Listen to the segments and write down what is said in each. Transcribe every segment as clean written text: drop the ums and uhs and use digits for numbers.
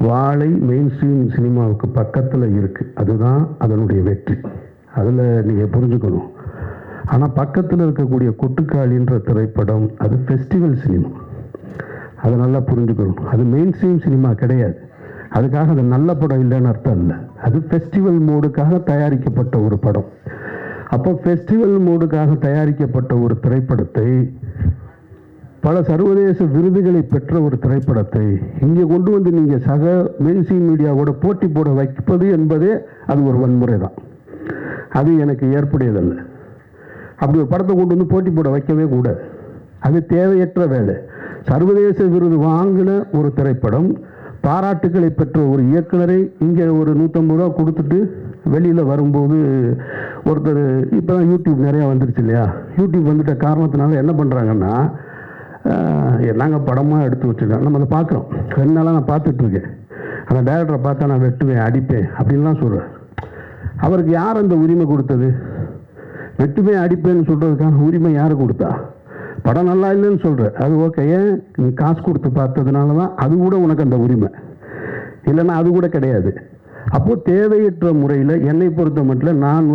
வாழை main stream சினிமாவுக்கு பக்கத்தில் இருக்குது. அதுதான் அதனுடைய வெற்றி. அதில் நீங்கள் புரிஞ்சுக்கணும். ஆனால் பக்கத்தில் இருக்கக்கூடிய கொட்டுக்காளின்ற திரைப்படம் அது ஃபெஸ்டிவல் சினிமா. அதை நல்லா புரிஞ்சுக்கணும். அது மெயின் ஸ்ட்ரீம் சினிமா கிடையாது. அதுக்காக அது நல்ல படம் இல்லைன்னு அர்த்தம் இல்லை. அது ஃபெஸ்டிவல் மோடுக்காக தயாரிக்கப்பட்ட ஒரு படம். அப்போ ஃபெஸ்டிவல் மோடுக்காக தயாரிக்கப்பட்ட ஒரு திரைப்படத்தை, பல சர்வதேச விருதுகளை பெற்ற ஒரு திரைப்படத்தை இங்கே கொண்டு வந்து நீங்கள் சக மெயின்ஸ்ட்ரீம் மீடியாவோட போட்டி போட வைப்பது என்பதே அது ஒரு வன்முறை தான். அது எனக்கு ஏற்புடையதல்ல. அப்படி ஒரு படத்தை கொண்டு வந்து போட்டி போட வைக்கவே கூடாது. அது தேவையற்ற வேலை. சர்வதேச விருது வாங்கின ஒரு திரைப்படம், பாராட்டுக்களை பெற்ற ஒரு இயக்குனரை இங்கே ஒரு 150 ரூபா கொடுத்துட்டு வெளியில் வரும்போது ஒருத்தர், இப்போ தான் யூடியூப் நிறையா வந்துருச்சு இல்லையா, யூடியூப் வந்துட்ட காரணத்தினால என்ன பண்ணுறாங்கன்னா, நாங்கள் படமாக எடுத்து வச்சுருக்கோம், நம்ம அதை பார்க்குறோம். 2 நாளாக நான் பார்த்துட்ருக்கேன். அந்த டைரக்டரை பார்த்தா நான் வெட்டுவேன், அடிப்பேன் அப்படின்லாம் சொல்கிறேன். அவருக்கு யார் அந்த உரிமை கொடுத்தது? வெட்டுவேன் அடிப்பேன்னு சொல்கிறதுக்கான உரிமை யார் கொடுத்தா? படம் நல்லா இல்லைன்னு சொல்கிற, அது ஓகே, ஏன் நீ காசு கொடுத்து பார்த்ததுனால தான் அது கூட உனக்கு அந்த உரிமை, இல்லைன்னா அது கூட கிடையாது. அப்போது தேவையற்ற முறையில் என்னை பொறுத்த மட்டும் நான்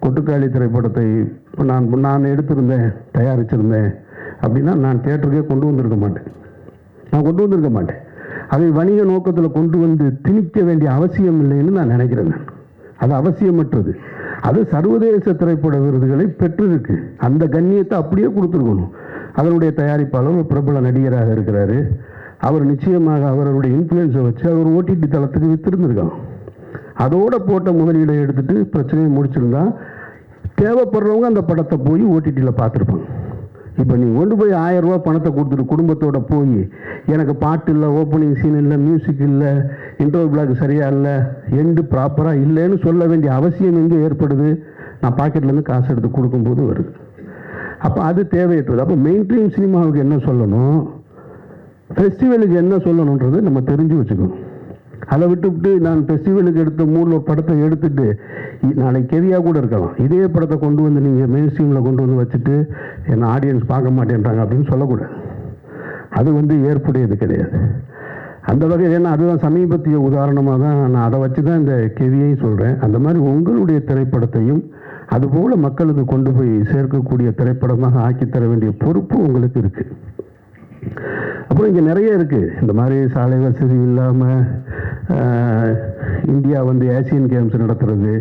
கொட்டுக்காளி திரைப்படத்தை நான் எடுத்திருந்தேன், தயாரிச்சிருந்தேன் அப்படின்னா நான் தியேட்டருக்கே கொண்டு வந்திருக்க மாட்டேன். அதை வணிக நோக்கத்தில் கொண்டு வந்து திணிக்க வேண்டிய அவசியம் இல்லைன்னு நான் நினைக்கிறேன். அது அவசியமற்றது. அது சர்வதேச திரைப்பட விருதுகளை பெற்றிருக்கு. அந்த கண்ணியத்தை அப்படியே கொடுத்துருக்கணும். அதனுடைய தயாரிப்பாளர் ஒரு பிரபல நடிகராக இருக்கிறாரு. அவர் நிச்சயமாக அவருடைய இன்ஃப்ளூயன்ஸை வச்சு அவர் ஓடிடி தளத்துக்கு வித்திருந்திருக்காங்க. அதோட போட்ட முதலீடை எடுத்துட்டு பிரச்சனையை முடிச்சிருந்தா தேவைப்படுறவங்க அந்த படத்தை போய் ஓடிடியில் பார்த்துருப்பாங்க. இப்போ நீ கொண்டு போய் 1000 ரூபா பணத்தை கொடுத்துட்டு குடும்பத்தோட போய் எனக்கு பாட்டு இல்லை, ஓப்பனிங் சீன் இல்லை, மியூசிக் இல்லை, இன்டர்வல் பிளாக் சரியா இல்லை, எண்டு ப்ராப்பராக இல்லைன்னு சொல்ல வேண்டிய அவசியம் எங்கே ஏற்படுது? நான் பாக்கெட்லேருந்து காசு எடுத்து கொடுக்கும்போது வருது. அப்போ அது தேவையற்றது. அப்போ மெயின் ஸ்ட்ரீம் சினிமாவுக்கு என்ன சொல்லணும், ஃபெஸ்டிவலுக்கு என்ன சொல்லணுன்றது நம்ம தெரிஞ்சு வச்சுக்கணும். அதை விட்டுவிட்டு நான் ஃபெஸ்டிவலுக்கு எடுத்த மூணு படத்தை எடுத்துட்டு நாளைக்கு கெதியாக கூட இருக்கலாம், இதே படத்தை கொண்டு வந்து நீங்கள் மெயின் ஸ்ட்ரீமில் கொண்டு வந்து வச்சுட்டு என்ன ஆடியன்ஸ் பார்க்க மாட்டேன்றாங்க அப்படின்னு சொல்லக்கூடாது. அது ஏற்புடையது கிடையாது. அந்த வகையில் ஏன்னா அதுதான் சமீபத்திய உதாரணமாக தான் நான் அதை வச்சு தான் இந்த கெதியையும் சொல்கிறேன். அந்த மாதிரி உங்களுடைய திரைப்படத்தையும் அதுபோல் மக்களுக்கு கொண்டு போய் சேர்க்கக்கூடிய திரைப்படமாக ஆக்கித்தர வேண்டிய பொறுப்பு உங்களுக்கு இருக்குது. அப்புறம் இங்கே நிறைய இருக்குது. இந்த மாதிரி சாலை வசதி இல்லாமல் இந்தியா ஏசியன் கேம்ஸ் நடத்துறது,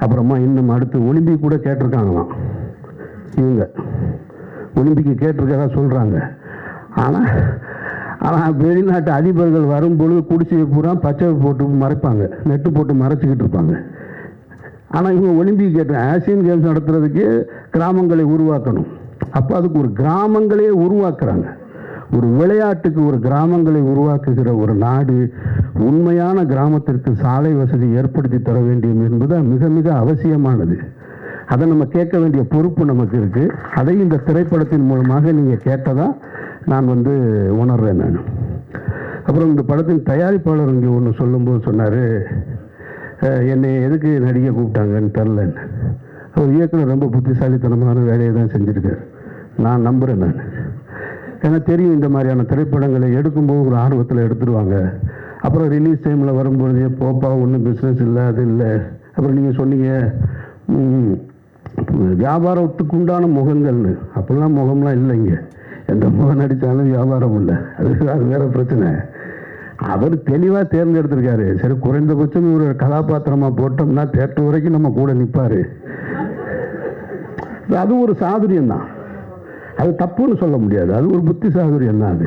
அப்புறமா இன்னும் அடுத்து ஒலிம்பிக் கூட கேட்டிருக்காங்களாம். இவங்க ஒலிம்பிக்கு கேட்டிருக்கதா சொல்கிறாங்க. ஆனால் வெளிநாட்டு அதிபர்கள் வரும்பொழுது குடிசையை பூரா பச்சை போட்டு மறைப்பாங்க, நெட்டு போட்டு மறைச்சிக்கிட்டு இருப்பாங்க. ஆனால் இவங்க ஒலிம்பிக் கேட்ட ஆசியன் கேம்ஸ் நடத்துறதுக்கு கிராமங்களை உருவாக்கணும். அப்போ அதுக்கு ஒரு கிராமங்களே உருவாக்குறாங்க. ஒரு விளையாட்டுக்கு ஒரு கிராமங்களை உருவாக்குகிற ஒரு நாடு உண்மையான கிராமத்திற்கு சாலை வசதி ஏற்படுத்தி தர வேண்டும் என்பது மிக மிக அவசியமானது. அதை நம்ம கேட்க வேண்டிய பொறுப்பு நமக்கு இருக்குது. அதை இந்த திரைப்படத்தின் மூலமாக நீங்கள் கேட்டதா நான் உணர்றேன். நான் அப்புறம் இந்த படத்தின் தயாரிப்பாளர் இங்கே ஒன்று சொல்லும்போது சொன்னார், என்னை எதுக்கு நடிகை கூப்பிட்டாங்கன்னு தெரிலன்னு. அவர் இயக்குனர் ரொம்ப புத்திசாலித்தனமான வேலையை தான் செஞ்சுருக்கார், நான் நம்புகிறேன். நான் ஏன்னா தெரியும், இந்த மாதிரியான திரைப்படங்களை எடுக்கும்போது ஒரு ஆர்வத்தில் எடுத்துடுவாங்க. அப்புறம் ரிலீஸ் டைமில் வரும்பொழுதே போப்பா ஒன்றும் பிஸ்னஸ் இல்லை, அது இல்லை. அப்புறம் நீங்கள் சொன்னீங்க வியாபாரத்துக்கு உண்டான முகங்கள்னு. அப்படிலாம் முகம்லாம் இல்லைங்க. எந்த முகம் நடித்தாலும் வியாபாரம் இல்லை, அது வேறு பிரச்சனை. அவர் தெளிவாக தேர்ந்தெடுத்திருக்காரு. சரி, குறைந்தபட்சம் ஒரு கதாபாத்திரமாக போட்டோம்னா தேட்டர் வரைக்கும் நம்ம கூட நிற்பார். அது ஒரு சாதுரியம்தான், அது தப்புன்னு சொல்ல முடியாது. அது ஒரு புத்தி சாதுரியம் தான்.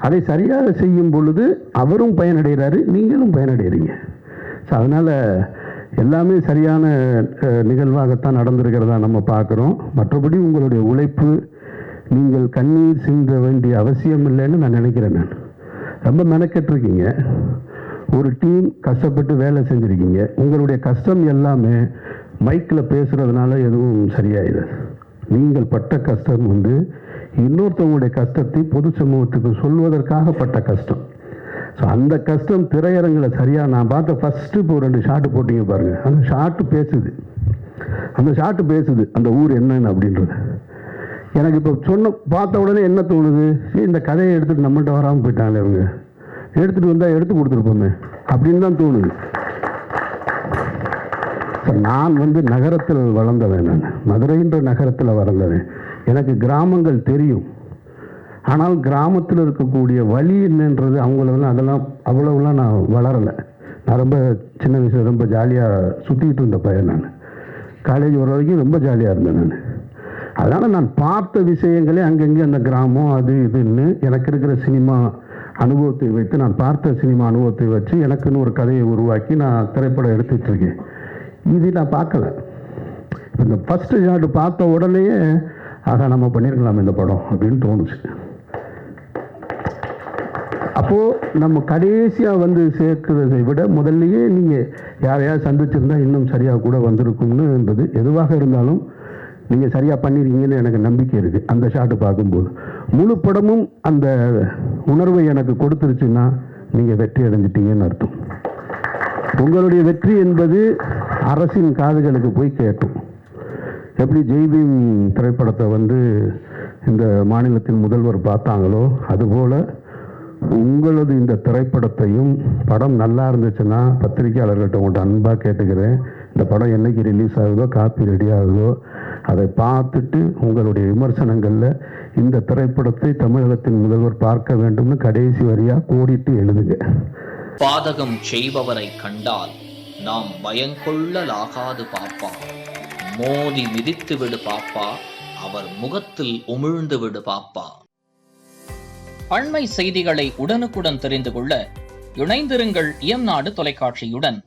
அதை சரியாக செய்யும் பொழுது அவரும் பயனடைகிறாரு, நீங்களும் பயனடைகிறீங்க. ஸோ அதனால் எல்லாமே சரியான நிகழ்வாகத்தான் நடந்திருக்கிறதா நம்ம பார்க்குறோம். மற்றபடி உங்களுடைய உழைப்பு, நீங்கள் கண்ணீர் சிந்த வேண்டிய அவசியம் இல்லைன்னு நான் நினைக்கிறேன். நான் ரொம்ப மெனக்கெட்டிருக்கீங்க, ஒரு டீம் கஷ்டப்பட்டு வேலை செஞ்சுருக்கீங்க. உங்களுடைய கஷ்டம் எல்லாமே மைக்கில் பேசுகிறதுனால எதுவும் சரியாயிடாது. நீங்கள் பட்ட கஷ்டம் இன்னொருத்தவங்களுடைய கஷ்டத்தை பொது சமூகத்துக்கு சொல்வதற்காக பட்ட கஷ்டம். ஸோ அந்த கஷ்டம் திரையரங்கில் சரியாக நான் பார்த்த ஃபஸ்ட்டு இப்போ 2 ஷாட்டு போட்டிங்க பாருங்கள். அந்த ஷாட்டு பேசுது அந்த ஊர் என்னன்னு அப்படின்றது. எனக்கு இப்போ பார்த்த உடனே என்ன தோணுது, இந்த கதையை எடுத்துகிட்டு நம்மள்கிட்ட வராமல் போயிட்டாங்களே இவங்க, எடுத்துகிட்டு வந்தால் எடுத்து கொடுத்துருப்போமே அப்படின்னு தான் தோணுது. நான் நகரத்தில் வளர்ந்தவன், நான் மதுரைன்ற நகரத்தில் வளர்ந்தவன். எனக்கு கிராமங்கள் தெரியும். ஆனால் கிராமத்தில் இருக்கக்கூடிய வழி என்னன்றது அதெல்லாம் அவ்வளவுலாம் நான் வளரலை. நான் ரொம்ப சின்ன வயசில் ரொம்ப ஜாலியாக சுற்றிக்கிட்டு இருந்த பையன். நான் காலேஜ் வர வரைக்கும் ரொம்ப ஜாலியாக இருந்தேன் நான். அதனால் நான் பார்த்த விஷயங்களே அங்கங்கே அந்த கிராமம் அது இதுன்னு எனக்கு இருக்கிற சினிமா அனுபவத்தை வைத்து, நான் பார்த்த சினிமா அனுபவத்தை வச்சு எனக்குன்னு ஒரு கதையை உருவாக்கி நான் திரைப்படம் எடுத்துகிட்டு இருக்கேன். இது நான் பார்க்கல. இந்த ஃபஸ்ட்டு ஷாட் பார்த்த உடனேயே ஆக நம்ம பண்ணியிருக்கலாம் இந்த படம் அப்படின்னு தோணுச்சு. அப்போது நம்ம கடைசியாக சேர்க்கிறதை விட முதல்லையே நீங்கள் யாரையாவது சந்திச்சிருந்தா இன்னும் சரியாக கூட வந்திருக்கும்னு என்பது எதுவாக இருந்தாலும் நீங்கள் சரியாக பண்ணியிருக்கீங்கன்னு எனக்கு நம்பிக்கை இருக்குது. அந்த ஷாட்டு பார்க்கும்போது முழு படமும் அந்த உணர்வை எனக்கு கொடுத்துருச்சுன்னா நீங்கள் வெற்றி அடைஞ்சிட்டீங்கன்னு அர்த்தம். உங்களுடைய வெற்றி என்பது அரசின் காதுகளுக்கு போய் கேட்கும். எப்படி ஜெய்பீம் திரைப்படத்தை இந்த மாநிலத்தின் முதல்வர் பார்த்தாங்களோ அதுபோல் உங்களது இந்த திரைப்படத்தையும் படம் நல்லா இருந்துச்சுன்னா பத்திரிகையாளர்கள்ட்ட உங்கள்கிட்ட அன்பாக கேட்டுக்கிறேன், இந்த படம் என்னைக்கு ரிலீஸ் ஆகுதோ காப்பி ரெடி ஆகுதோ அதை பார்த்துட்டு உங்களுடைய விமர்சனங்களில் இந்த திரைப்படத்தை தமிழகத்தின் முதல்வர் பார்க்க வேண்டும்னு கடைசி வரியாக கோடிட்டு எழுதுங்க. பாதகம் செய்பவரை கண்டால் நாம் பயங்கொள்ளலாகாது பாப்பா, மோதி மிதித்து விடு பாப்பா, அவர் முகத்தில் உமிழ்ந்து விடு பாப்பா. அண்மை செய்திகளை உடனுக்குடன் தெரிந்து கொள்ள இணைந்திருங்கள் இயம்நாடு தொலைக்காட்சியுடன்.